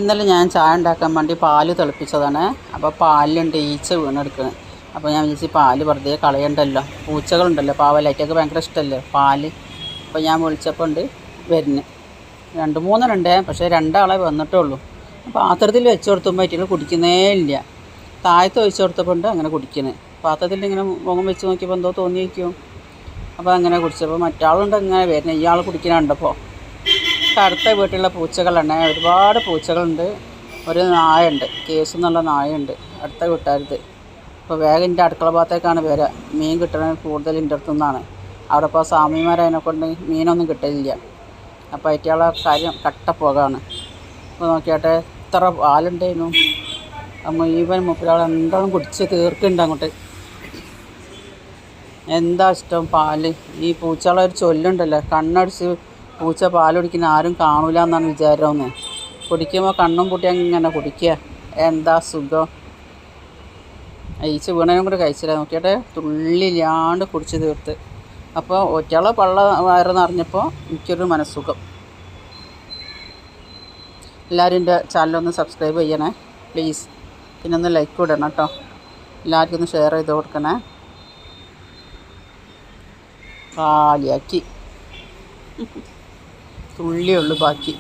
ഇന്നലെ ഞാൻ ചായ ഉണ്ടാക്കാൻ വേണ്ടി പാല് തിളപ്പിച്ചതാണ്. അപ്പോൾ പാലിലുണ്ട് ഈച്ച വീണെടുക്കുന്നത്. അപ്പോൾ ഞാൻ വിചാരിച്ച് പാല് വെറുതെ കളയണ്ടല്ലോ, പൂച്ചകളുണ്ടല്ലോ പാവലായിട്ടൊക്കെ ഭയങ്കര ഇഷ്ടമല്ലേ പാല്. അപ്പോൾ ഞാൻ വിളിച്ചപ്പോൾ ഉണ്ട് വരുന്നത്. 2-3 പക്ഷേ 2 ആളെ വന്നിട്ടുള്ളൂ. പാത്രത്തിൽ വെച്ച് കൊടുത്തുമ്പോൾ ആയിട്ടുള്ള കുടിക്കുന്നേ ഇല്ല. താഴത്ത് ഒഴിച്ച് കൊടുത്തപ്പോൾ ഉണ്ട് അങ്ങനെ കുടിക്കുന്നത്. പാത്രത്തിൽ ഇങ്ങനെ മുഖം വെച്ച് നോക്കിയപ്പോൾ എന്തോ തോന്നിയിരിക്കും. അപ്പോൾ അങ്ങനെ കുടിച്ചപ്പോൾ മറ്റാളുണ്ട് അങ്ങനെ വരുന്നത്. ഇയാൾ കുടിക്കുന്ന കണ്ടപ്പോൾ അടുത്ത വീട്ടിലുള്ള പൂച്ചകളാണ്, ഒരുപാട് പൂച്ചകളുണ്ട്. ഒരു നായുണ്ട്, കേസ് എന്നുള്ള നായുണ്ട് അടുത്ത വീട്ടുകാരത്. അപ്പോൾ വേഗം എൻ്റെ അടുക്കള ഭാഗത്തേക്കാണ് വരിക. മീൻ കിട്ടണത് കൂടുതൽ എൻ്റെ അടുത്തു നിന്നാണ്. അവിടെ ഇപ്പോൾ സ്വാമിമാരതിനെ കൊണ്ട് മീനൊന്നും കിട്ടലില്ല. അപ്പോൾ അയറ്റുള്ള കാര്യം കട്ടപ്പോകാണ്. അപ്പോൾ നോക്കിയാട്ടെ എത്ര പാലുണ്ടായിരുന്നു. മുഴുവൻ മുപ്പരാൾ എന്താളും കുടിച്ച് തീർക്കുന്നുണ്ട് അങ്ങോട്ട്. എന്താ ഇഷ്ടം പാല്. ഈ പൂച്ചകളൊരു ചൊല്ലുണ്ടല്ലോ, കണ്ണടിച്ച് പൂച്ച പാൽ കുടിക്കുന്ന ആരും കാണൂല എന്നാണ് വിചാരമെന്ന്. കുടിക്കുമ്പോൾ കണ്ണും പൂട്ടി അങ്ങനെ കുടിക്കുക. എന്താ സുഖം. ഈച്ച വീണനും കൂടെ കഴിച്ചില്ല. നോക്കിയിട്ട് തുള്ളില്ലാണ്ട് കുടിച്ച് തീർത്ത്. അപ്പോൾ ഒറ്റയാളെ പള്ള വയറ് നിറഞ്ഞപ്പോൾ എനിക്കൊരു മനസ്സുഖം. എല്ലാവരും എൻ്റെ ചാനലൊന്ന് സബ്സ്ക്രൈബ് ചെയ്യണേ പ്ലീസ്. പിന്നെ ഒന്ന് ലൈക്ക് ഇടണം കേട്ടോ. എല്ലാവർക്കും ഒന്ന് ഷെയർ ചെയ്ത് കൊടുക്കണേ. കാലിയാക്കി തുള്ളിയുള്ളൂ ബാക്കി.